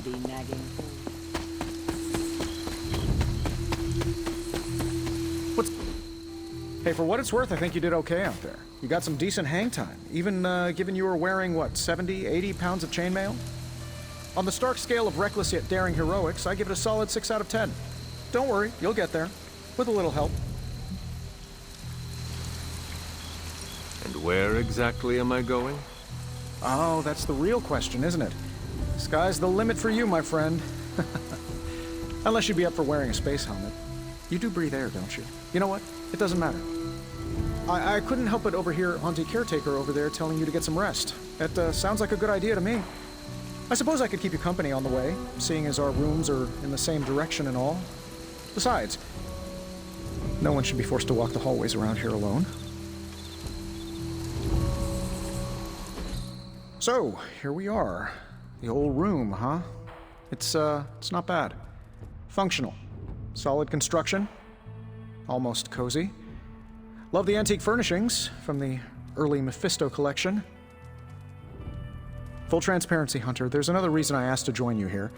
greedy, nagging fool. What's... Hey, for what it's worth, I think you did okay out there. You got some decent hang time, even given you were wearing, what, 70, 80 pounds of chainmail? On the Stark scale of reckless yet daring heroics, I give it a solid 6 out of 10. Don't worry, you'll get there. With a little help. And where exactly am I going? Oh, that's the real question, isn't it? Sky's the limit for you, my friend. Unless you'd be up for wearing a space helmet. You do breathe air, don't you? You know what? It doesn't matter. I couldn't help but overhear Auntie Caretaker over there telling you to get some rest. It sounds like a good idea to me. I suppose I could keep you company on the way, seeing as our rooms are in the same direction and all. Besides, no one should be forced to walk the hallways around here alone. So, here we are. The old room, huh? It's not bad. Functional. Solid construction. Almost cozy. Love the antique furnishings from the early Mephisto collection. Full transparency, Hunter, there's another reason I asked to join you here,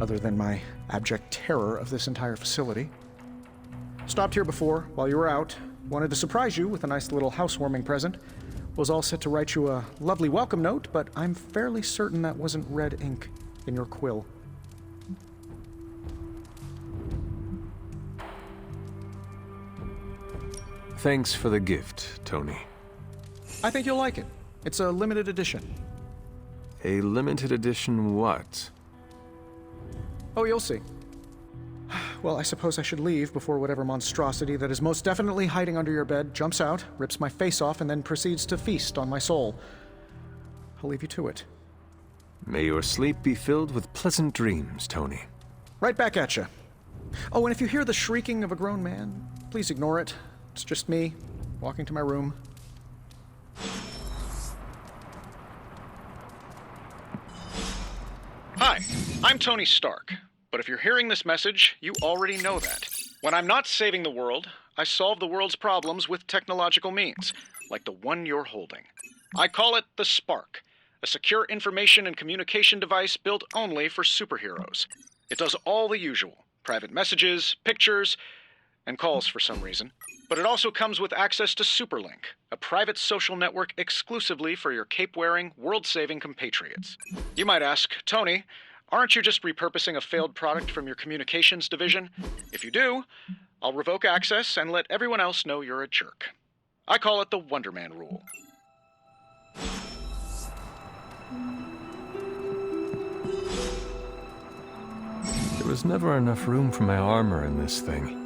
other than my abject terror of this entire facility. Stopped here before, while you were out. Wanted to surprise you with a nice little housewarming present. Was all set to write you a lovely welcome note, but I'm fairly certain that wasn't red ink in your quill. Thanks for the gift, Tony. I think you'll like it. It's a limited edition. A limited edition what? Oh, you'll see. Well, I suppose I should leave before whatever monstrosity that is most definitely hiding under your bed jumps out, rips my face off, and then proceeds to feast on my soul. I'll leave you to it. May your sleep be filled with pleasant dreams, Tony. Right back at you. Oh, and if you hear the shrieking of a grown man, please ignore it. It's just me, walking to my room. Hi, I'm Tony Stark. But if you're hearing this message, you already know that. When I'm not saving the world, I solve the world's problems with technological means, like the one you're holding. I call it the Spark, a secure information and communication device built only for superheroes. It does all the usual, private messages, pictures, and calls for some reason. But it also comes with access to Superlink, a private social network exclusively for your cape-wearing, world-saving compatriots. You might ask, Tony, aren't you just repurposing a failed product from your communications division? If you do, I'll revoke access and let everyone else know you're a jerk. I call it the Wonder Man rule. There was never enough room for my armor in this thing.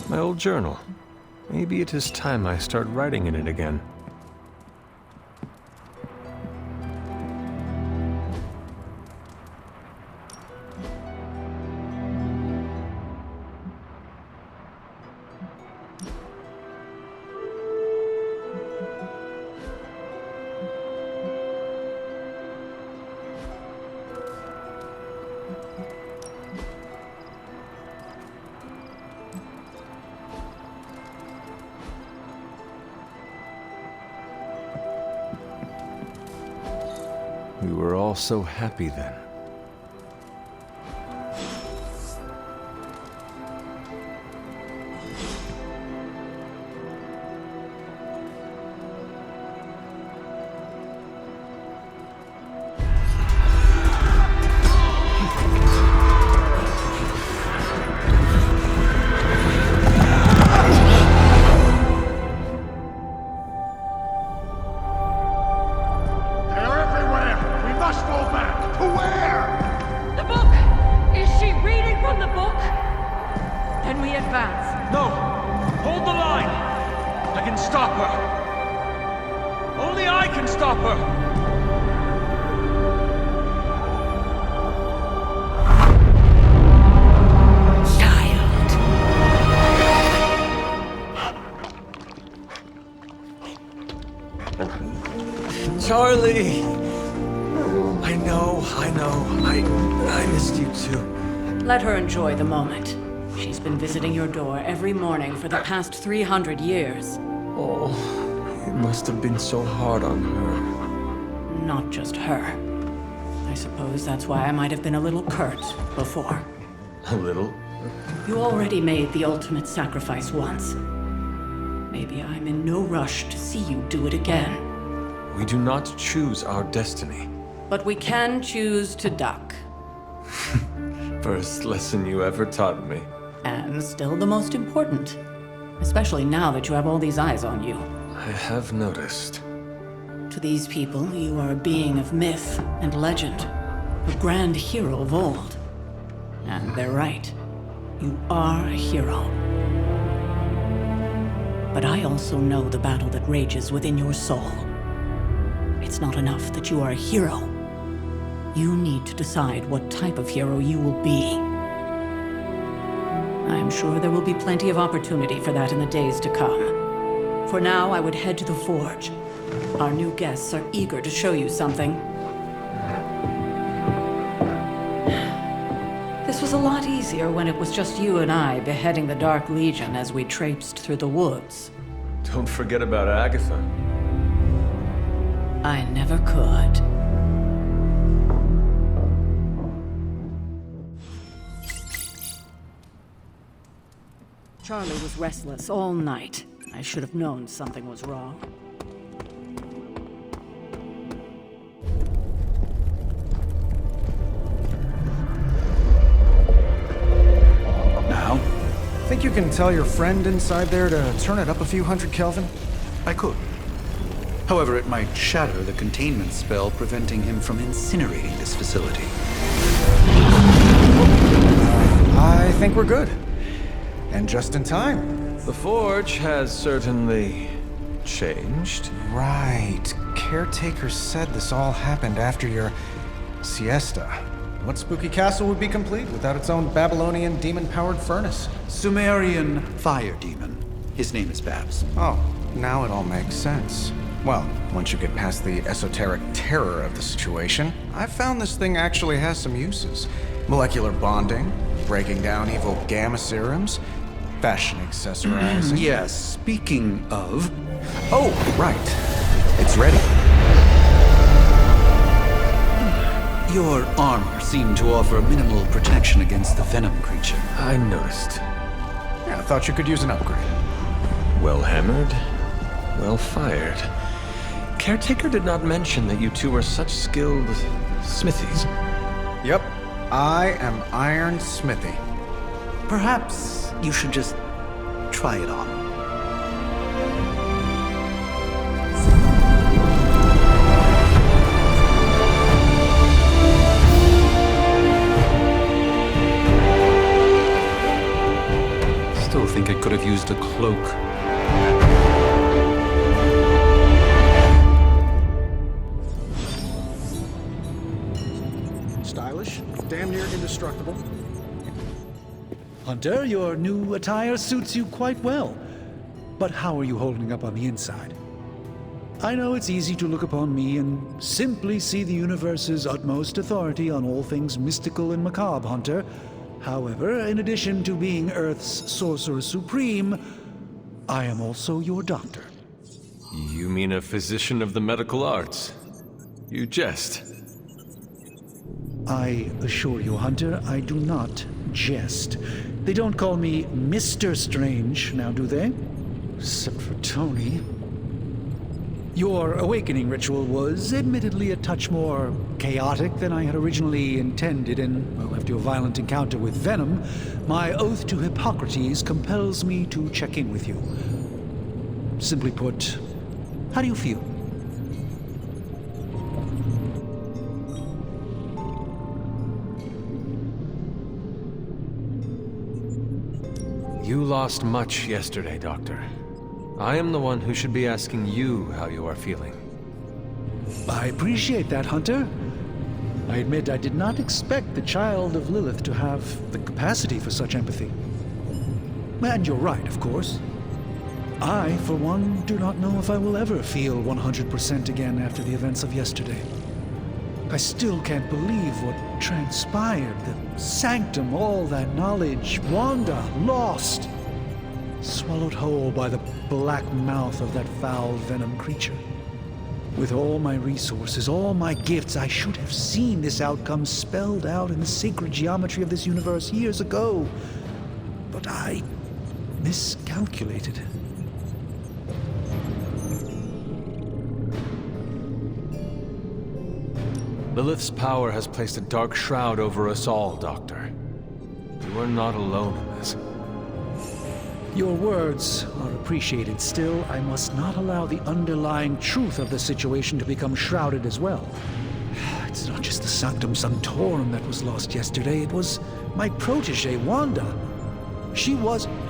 My old journal. Maybe it is time I start writing in it again. We were all so happy then. stop her! Only I can stop her! Charlie! I know. I missed you too. Let her enjoy the moment. She's been visiting your door every morning for the past 300 years. Oh, it must have been so hard on her. Not just her. I suppose that's why I might have been a little curt before. A little? You already made the ultimate sacrifice once. Maybe I'm in no rush to see you do it again. We do not choose our destiny. But we can choose to duck. First lesson you ever taught me. And still the most important. Especially now that you have all these eyes on you. I have noticed. To these people, you are a being of myth and legend. A grand hero of old. And they're right. You are a hero. But I also know the battle that rages within your soul. It's not enough that you are a hero. You need to decide what type of hero you will be. I'm sure there will be plenty of opportunity for that in the days to come. For now, I would head to the forge. Our new guests are eager to show you something. This was a lot easier when it was just you and I beheading the Dark Legion as we traipsed through the woods. Don't forget about Agatha. I never could. Charlie was restless all night. I should have known something was wrong. Now? Think you can tell your friend inside there to turn it up a few hundred Kelvin? I could. However, it might shatter the containment spell preventing him from incinerating this facility. I think we're good. And just in time. The forge has certainly changed. Right. Caretaker said this all happened after your siesta. What spooky castle would be complete without its own Babylonian demon-powered furnace? Sumerian fire demon. His name is Babs. Oh, now it all makes sense. Well, once you get past the esoteric terror of the situation, I've found this thing actually has some uses. Molecular bonding, breaking down evil gamma serums, fashion accessorizing. Yes, speaking of... Oh, right. It's ready. Your armor seemed to offer minimal protection against the venom creature. I noticed. Yeah, I thought you could use an upgrade. Well hammered, well fired. Caretaker did not mention that you two are such skilled smithies. Yep, I am Iron Smithy. Perhaps you should just try it on. Still think it could have used a cloak. Stylish, damn near indestructible. Hunter, your new attire suits you quite well. But how are you holding up on the inside? I know it's easy to look upon me and simply see the universe's utmost authority on all things mystical and macabre, Hunter. However, in addition to being Earth's Sorcerer Supreme, I am also your doctor. You mean a physician of the medical arts? You jest. I assure you, Hunter, I do not jest. They don't call me Mr. Strange, now do they? Except for Tony. Your awakening ritual was admittedly a touch more chaotic than I had originally intended, and, well, after your violent encounter with Venom, my oath to Hippocrates compels me to check in with you. Simply put, how do you feel? You lost much yesterday, Doctor. I am the one who should be asking you how you are feeling. I appreciate that, Hunter. I admit I did not expect the child of Lilith to have the capacity for such empathy. And you're right, of course. I, for one, do not know if I will ever feel 100% again after the events of yesterday. I still can't believe what transpired. The sanctum, all that knowledge, Wanda, lost. Swallowed whole by the black mouth of that foul venom creature. With all my resources, all my gifts, I should have seen this outcome spelled out in the sacred geometry of this universe years ago. But I miscalculated. Lilith's power has placed a dark shroud over us all, Doctor. You are not alone in this. Your words are appreciated. Still, I must not allow the underlying truth of the situation to become shrouded as well. It's not just the Sanctum Sanctorum that was lost yesterday. It was my protege, Wanda. She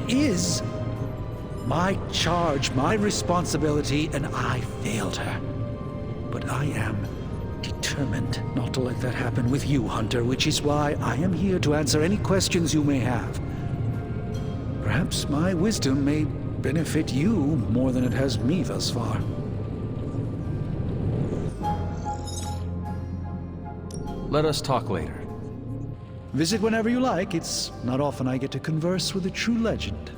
is my charge, my responsibility, and I failed her. But I am determined not to let that happen with you, Hunter, which is why I am here to answer any questions you may have. Perhaps my wisdom may benefit you more than it has me thus far. Let us talk later. Visit whenever you like. It's not often I get to converse with a true legend.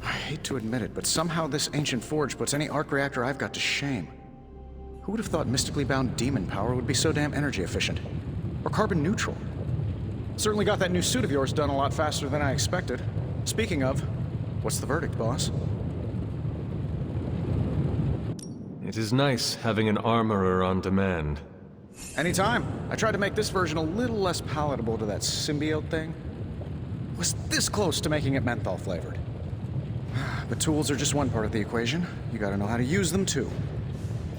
I hate to admit it, but somehow this ancient forge puts any arc reactor I've got to shame. Who would have thought mystically bound demon power would be so damn energy efficient? Or carbon neutral? Certainly got that new suit of yours done a lot faster than I expected. Speaking of, what's the verdict, boss? It is nice having an armorer on demand. Anytime. I tried to make this version a little less palatable to that symbiote thing. Was this close to making it menthol flavored. But tools are just one part of the equation. You gotta know how to use them too.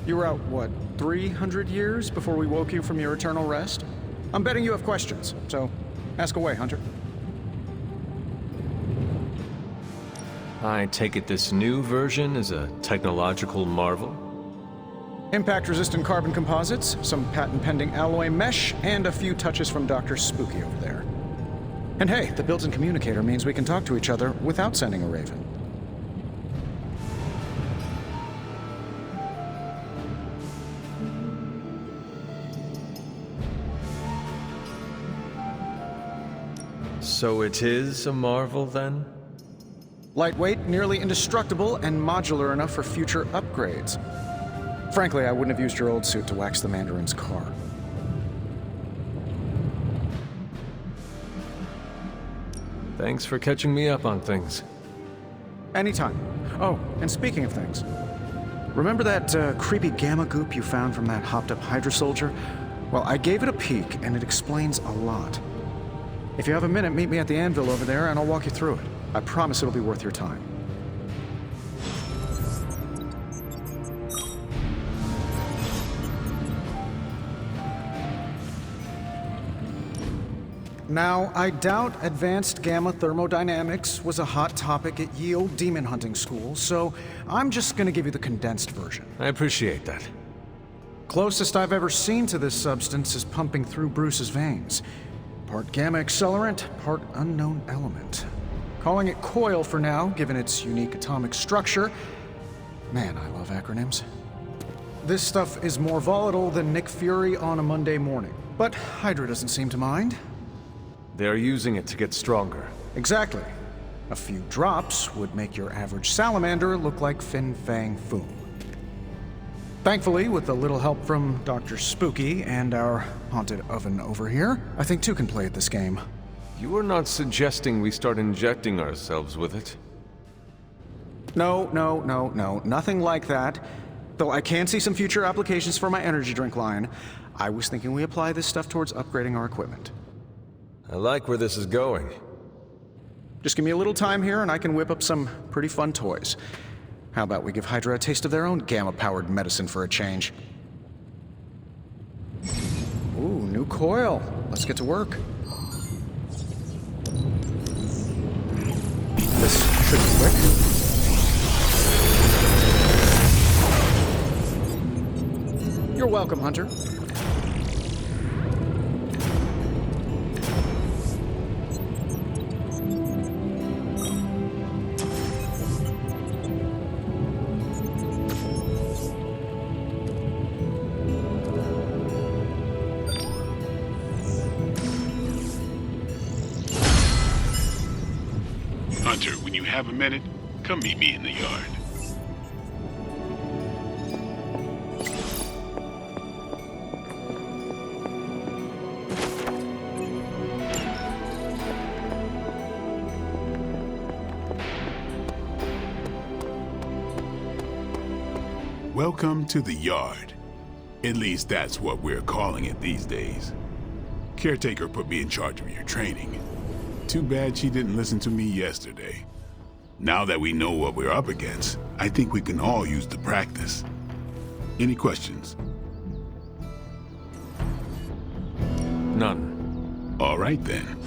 You were out, what, 300 years before we woke you from your eternal rest? I'm betting you have questions, so ask away, Hunter. I take it this new version is a technological marvel? Impact-resistant carbon composites, some patent-pending alloy mesh, and a few touches from Dr. Spooky over there. And hey, the built-in communicator means we can talk to each other without sending a raven. So it is a marvel, then? Lightweight, nearly indestructible, and modular enough for future upgrades. Frankly, I wouldn't have used your old suit to wax the Mandarin's car. Thanks for catching me up on things. Anytime. Oh, and speaking of things, remember that creepy gamma goop you found from that hopped-up Hydra soldier? Well, I gave it a peek, and it explains a lot. If you have a minute, meet me at the anvil over there, and I'll walk you through it. I promise it'll be worth your time. Now, I doubt advanced gamma thermodynamics was a hot topic at ye olde demon hunting school, so I'm just gonna give you the condensed version. I appreciate that. Closest I've ever seen to this substance is pumping through Bruce's veins. Part gamma accelerant, part unknown element. Calling it coil for now, given its unique atomic structure. Man, I love acronyms. This stuff is more volatile than Nick Fury on a Monday morning. But Hydra doesn't seem to mind. They're using it to get stronger. Exactly. A few drops would make your average salamander look like Fin Fang Foom. Thankfully, with a little help from Dr. Spooky and our haunted oven over here, I think two can play at this game. You are not suggesting we start injecting ourselves with it? No, nothing like that. Though I can see some future applications for my energy drink line. I was thinking we apply this stuff towards upgrading our equipment. I like where this is going. Just give me a little time here and I can whip up some pretty fun toys. How about we give Hydra a taste of their own gamma-powered medicine for a change? Ooh, new coil. Let's get to work. Pretty quick. You're welcome, Hunter. Hunter, when you have a minute, come meet me in the yard. Welcome to the yard. At least that's what we're calling it these days. Caretaker put me in charge of your training. Too bad she didn't listen to me yesterday. Now that we know what we're up against, I think we can all use the practice. Any questions? None. All right then.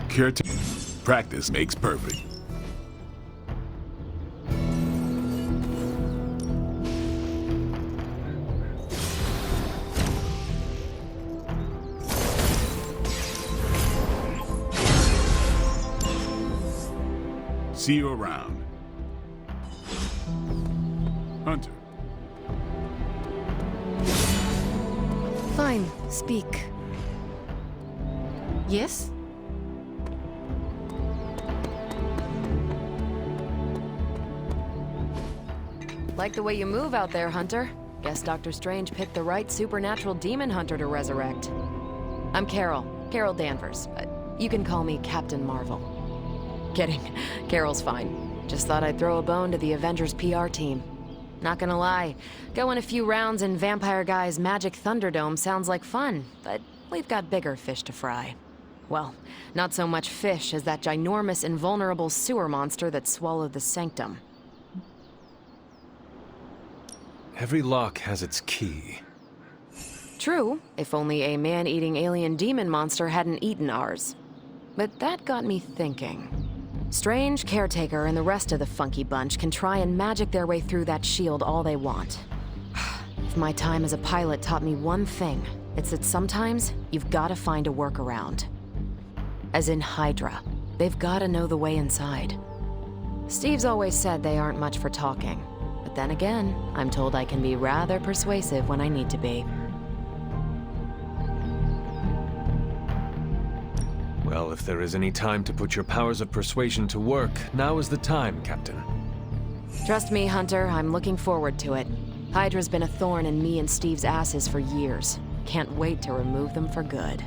Caretaker, practice makes perfect. See you around. Hunter. Fine, speak. Yes? Like the way you move out there, Hunter. Guess Dr. Strange picked the right supernatural demon hunter to resurrect. I'm Carol Danvers, but you can call me Captain Marvel. Kidding. Carol's fine. Just thought I'd throw a bone to the Avengers PR team. Not gonna lie, going a few rounds in Vampire Guy's Magic Thunderdome sounds like fun, but we've got bigger fish to fry. Well, not so much fish as that ginormous invulnerable sewer monster that swallowed the Sanctum. Every lock has its key. True, if only a man-eating alien demon monster hadn't eaten ours. But that got me thinking. Strange, Caretaker, and the rest of the funky bunch can try and magic their way through that shield all they want. If my time as a pilot taught me one thing, it's that sometimes you've gotta find a workaround. As in Hydra, they've gotta know the way inside. Steve's always said they aren't much for talking. But then again, I'm told I can be rather persuasive when I need to be. Well, if there is any time to put your powers of persuasion to work, now is the time, Captain. Trust me, Hunter, I'm looking forward to it. Hydra's been a thorn in me and Steve's asses for years. Can't wait to remove them for good.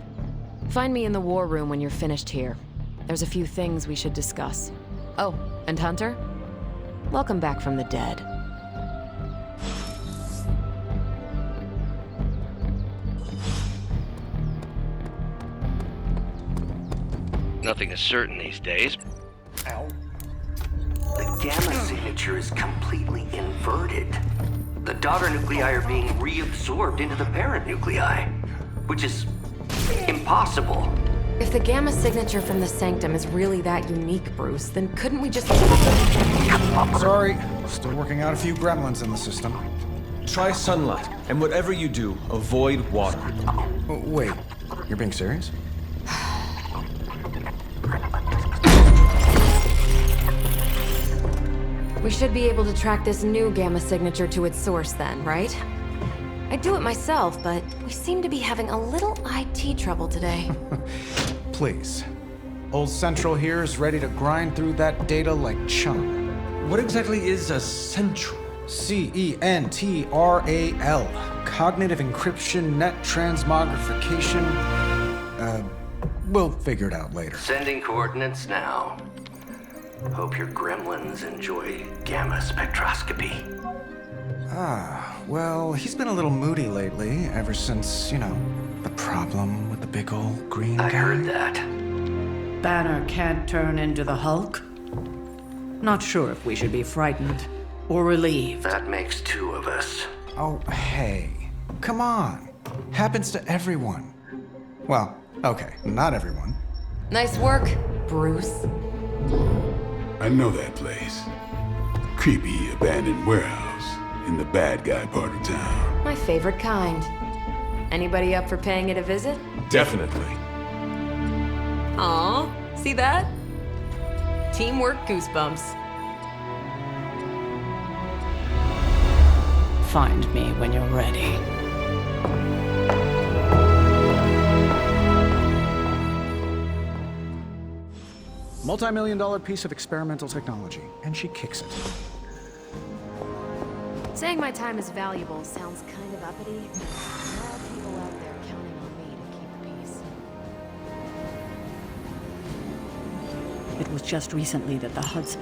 Find me in the war room when you're finished here. There's a few things we should discuss. Oh, and Hunter? Welcome back from the dead. Nothing is certain these days. Ow. The gamma signature is completely inverted. The daughter nuclei are being reabsorbed into the parent nuclei, which is impossible. If the gamma signature from the Sanctum is really that unique, Bruce, then couldn't we just... Sorry, still working out a few gremlins in the system. Try sunlight, and whatever you do, avoid water. Oh, wait, you're being serious? We should be able to track this new gamma signature to its source then, right? I'd do it myself, but we seem to be having a little IT trouble today. Please. Old Central here is ready to grind through that data like chum. What exactly is a central? CENTRAL. Cognitive encryption, net transmogrification. We'll figure it out later. Sending coordinates now. Hope your gremlins enjoy gamma spectroscopy. Well, he's been a little moody lately, ever since, the problem with the big old green guy. I heard that. Banner can't turn into the Hulk? Not sure if we should be frightened or relieved. That makes two of us. Oh, hey. Come on. Happens to everyone. Well, okay, not everyone. Nice work, Bruce. I know that place. Creepy, abandoned warehouse in the bad guy part of town. My favorite kind. Anybody up for paying it a visit? Definitely. Aw, see that? Teamwork goosebumps. Find me when you're ready. Multi-million-dollar piece of experimental technology, and she kicks it. Saying my time is valuable sounds kind of uppity. There are people out there counting on me to keep the peace. It was just recently that the Hudson...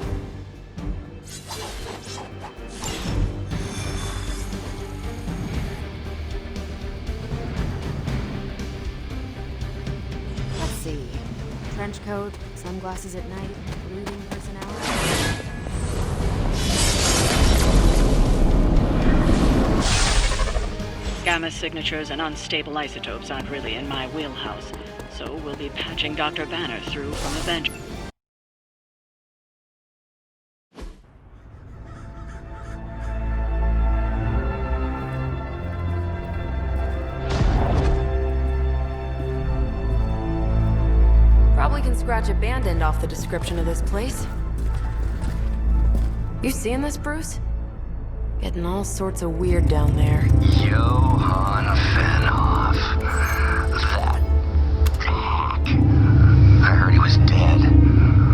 Let's see. Trench coat, sunglasses at night, brooding personality. Gamma signatures and unstable isotopes aren't really in my wheelhouse, so we'll be patching Dr. Banner through from Avenger. Probably can scratch abandoned off the description of this place. You seeing this, Bruce? Getting all sorts of weird down there. Johann Fenhoff. That hack. I heard he was dead.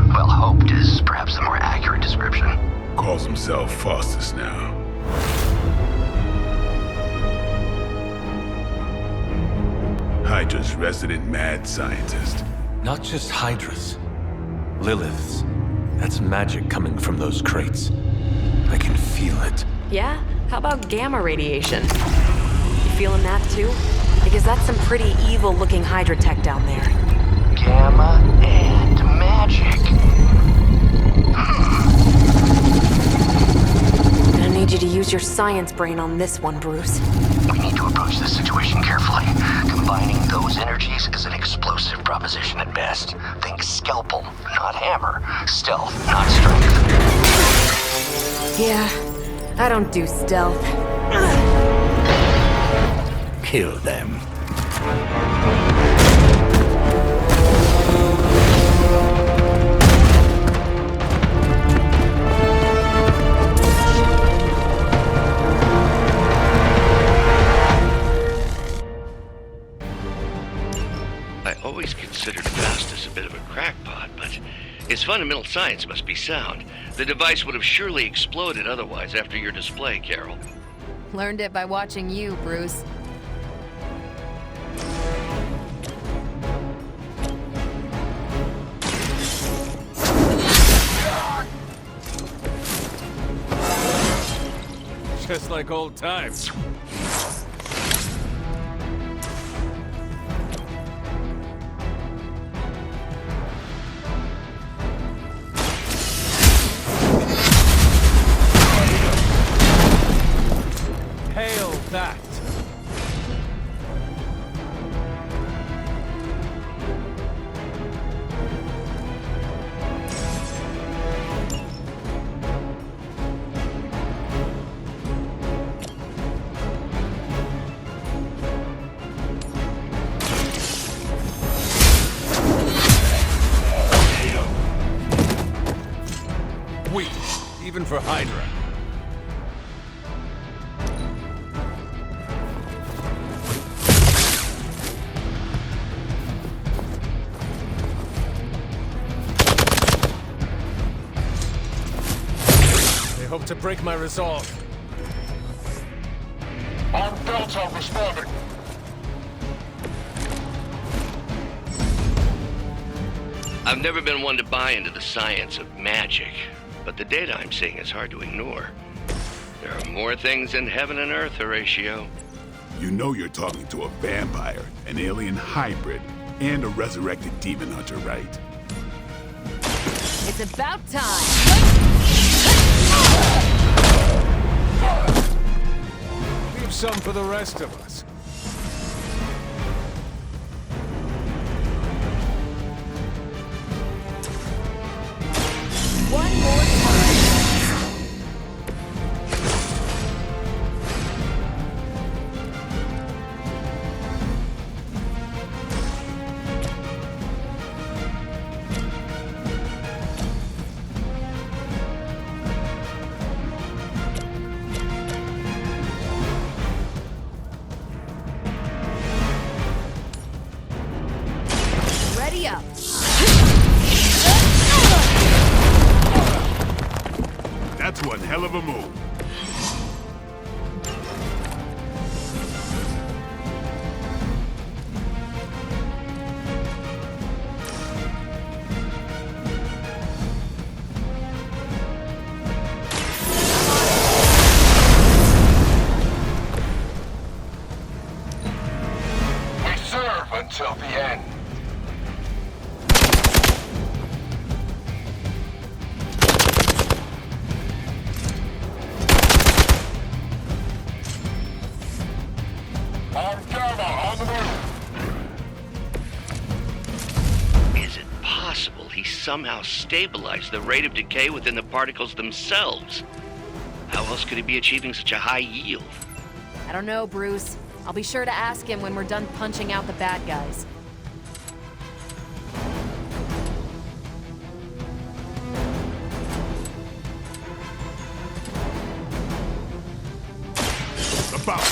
Well, hoped is perhaps the more accurate description. Calls himself Faustus now. Hydra's resident mad scientist. Not just Hydras. Liliths. That's magic coming from those crates. I can feel it. Yeah? How about gamma radiation? You feeling that too? Because that's some pretty evil-looking Hydra tech down there. Gamma and magic. Gonna need you to use your science brain on this one, Bruce. We need to approach this situation carefully. Combining those energies is an explosive proposition at best. Think scalpel, not hammer. Stealth, not strength. Yeah, I don't do stealth. Kill them. I always considered Faustus a bit of a crackpot, but his fundamental science must be sound. The device would have surely exploded otherwise after your display, Carol. Learned it by watching you, Bruce. Just like old times. Hail that! Weak, even for Hydra. They hope to break my resolve. On Delta responding. I've never been one to buy into the science of magic, but the data I'm seeing is hard to ignore. There are more things in heaven and earth, Horatio. You know you're talking to a vampire, an alien hybrid, and a resurrected demon hunter, right? It's about time. We've some for the rest of us. One more time. Ready up. That's one hell of a move. We serve until the end. Armed Gamma on the move. Is it possible he somehow stabilized the rate of decay within the particles themselves? How else could he be achieving such a high yield? I don't know, Bruce. I'll be sure to ask him when we're done punching out the bad guys. About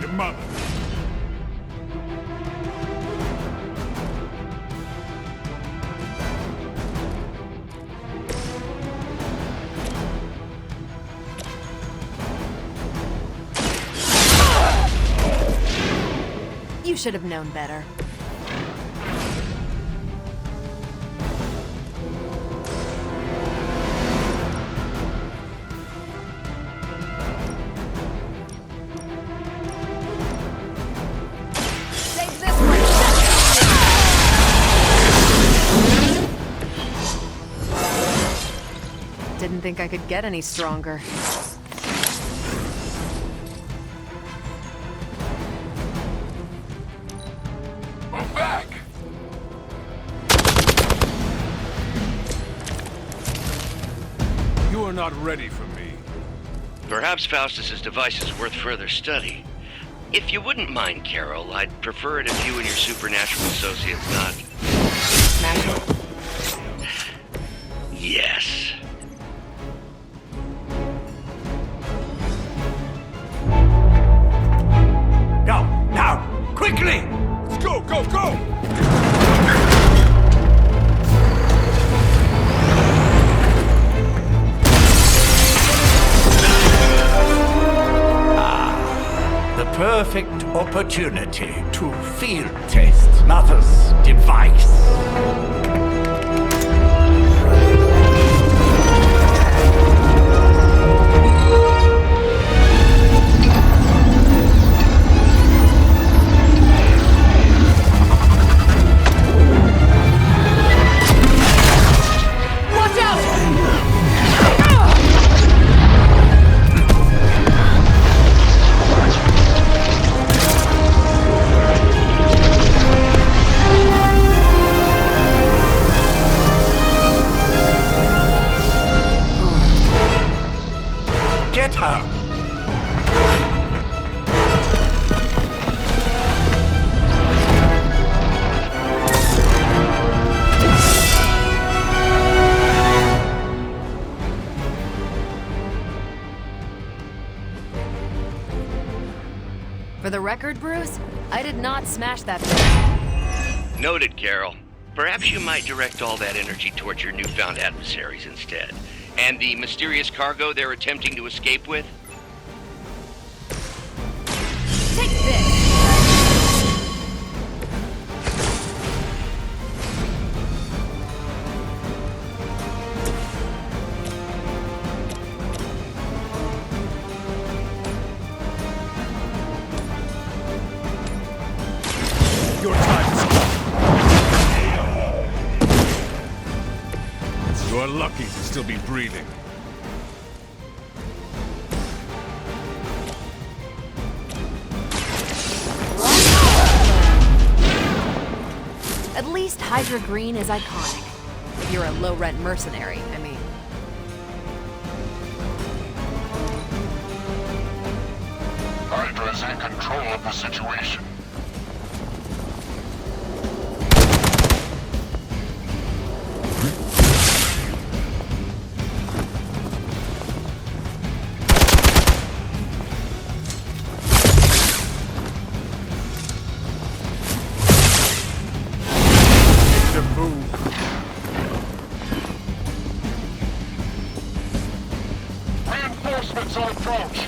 your mother. You should have known better. Save this one. Didn't think I could get any stronger. Move back. You are not ready for me. Perhaps Faustus's device is worth further study. If you wouldn't mind, Carol, I'd prefer it if you and your supernatural associates not... Smash it. Yes. Go, now, quickly! Let's go, go, go! The perfect opportunity to field test Mother's device. Watch out! Get her! For the record, Bruce, I did not smash that thing. Noted, Carol. Perhaps you might direct all that energy towards your newfound adversaries instead. And the mysterious cargo they're attempting to escape with? Take this! You are You're lucky to still be breathing. At least Hydra Green is iconic. If you're a low-rent mercenary, I mean. Hydra is in control of the situation. Reinforcements on approach.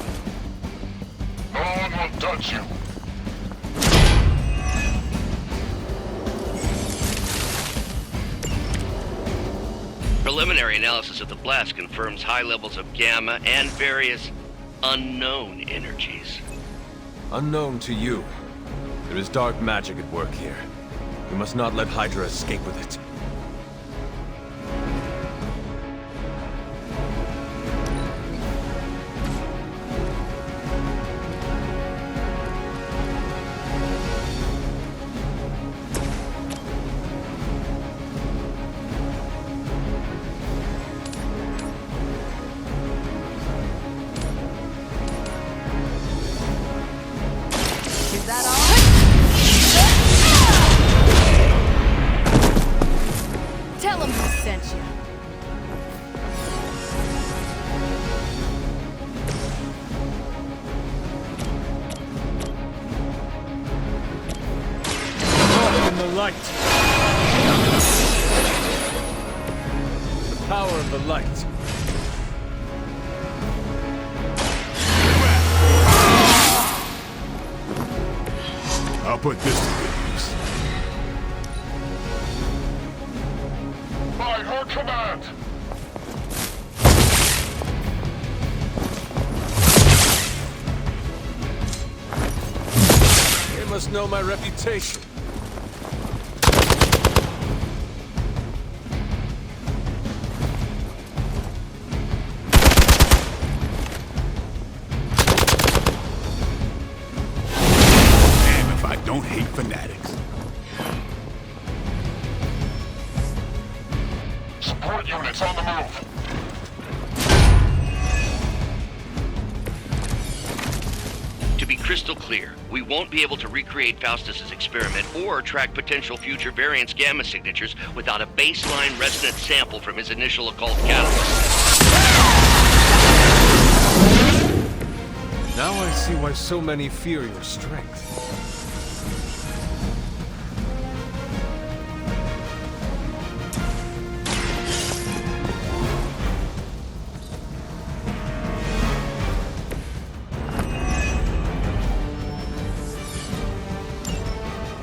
No one will touch you. Preliminary analysis of the blast confirms high levels of gamma and various unknown energies. Unknown to you. There is dark magic at work here. We must not let Hydra escape with it. Is that all? Tell him who sent you. Walk in the light. The power of the light. I'll put this to good use. By her command. They must know my reputation. Damn if I don't hate fanatics. Support units on the move. To be crystal clear, we won't be able to recreate Faustus's experiment or track potential future variants' gamma signatures without a baseline resonant sample from his initial occult catalyst. Now I see why so many fear your strength.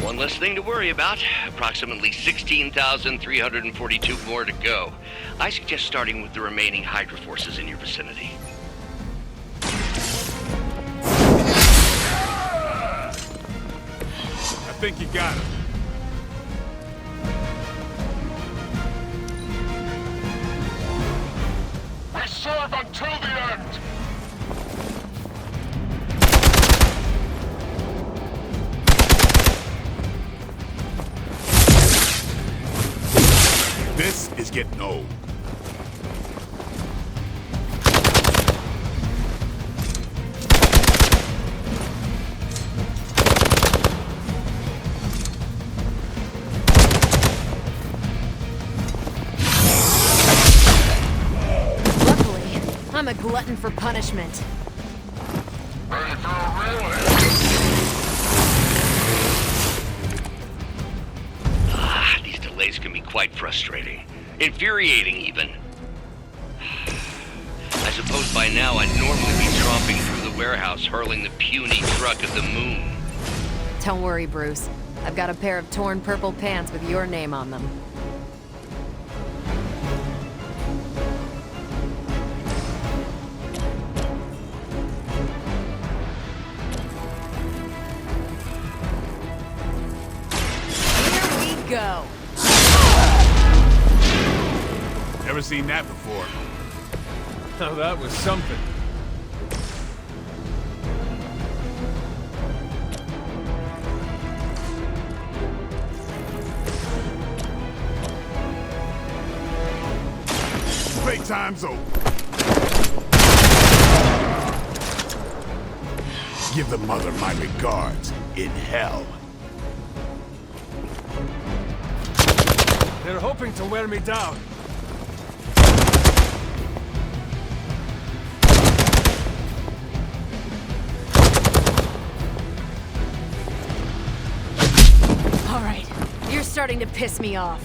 One less thing to worry about. Approximately 16,342 more to go. I suggest starting with the remaining Hydra forces in your vicinity. I think you got him. We serve until the end. This is getting old. Luckily, I'm a glutton for punishment. Ready for a real hit. These delays can be quite frustrating. Infuriating, even. I suppose by now I'd normally be tromping through the warehouse, hurling the puny truck of the moon. Don't worry, Bruce. I've got a pair of torn purple pants with your name on them. Here we go. Ever seen that before. Now that was something. Playtime's over. Give the mother my regards in hell. They're hoping to wear me down. All right, you're starting to piss me off.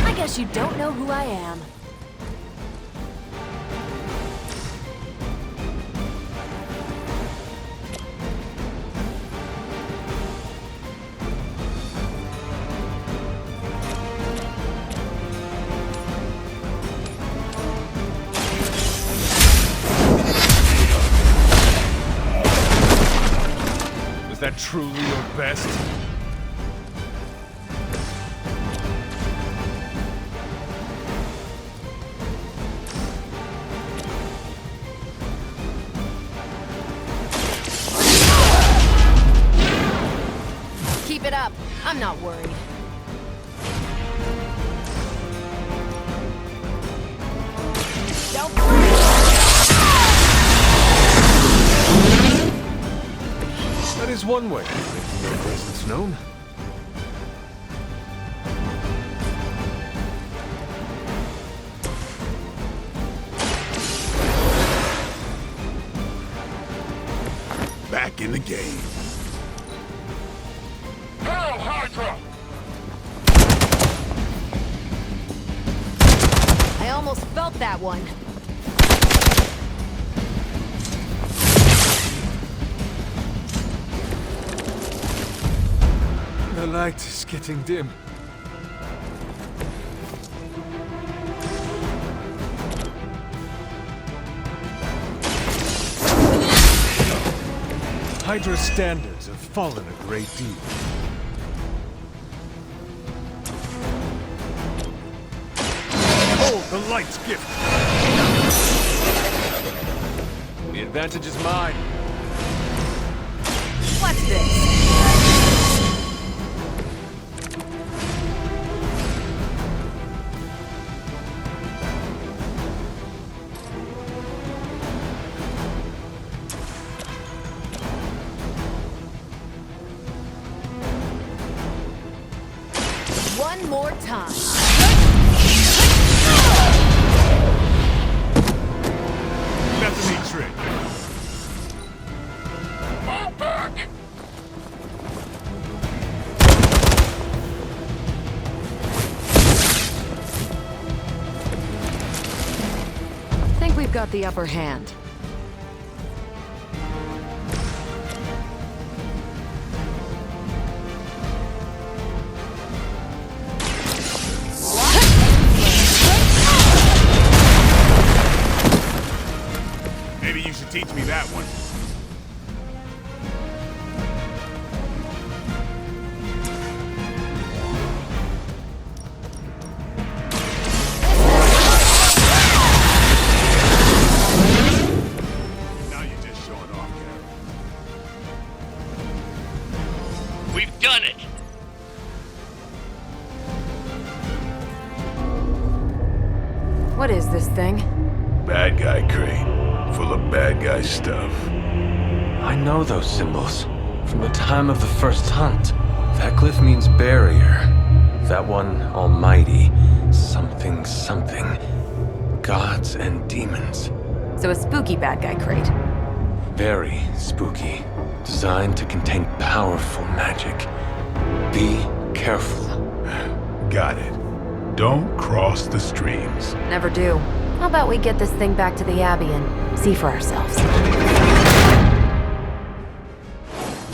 I guess you don't know who I am. Was that truly your best? Keep it up. I'm not worried. Don't That is one way to make your presence known. Back in the game. Hail Hydra! I almost felt that one. The light is getting dim. Hydra's standards have fallen a great deal. Hold the light's gift! The advantage is mine. What's this? One more time. Bethany trick. Fall back! Think we've got the upper hand. Maybe you should teach me that one. Now you're just showing off, Karen. We've done it! What is this thing? Bad guy crate. Full of bad guy stuff. I know those symbols from the time of the first hunt. That glyph means barrier. That one, almighty. Something, something. Gods and demons. So a spooky bad guy crate. Very spooky. Designed to contain powerful magic. Be careful. Got it. Don't cross the streams. Never do. How about we get this thing back to the Abbey and see for ourselves?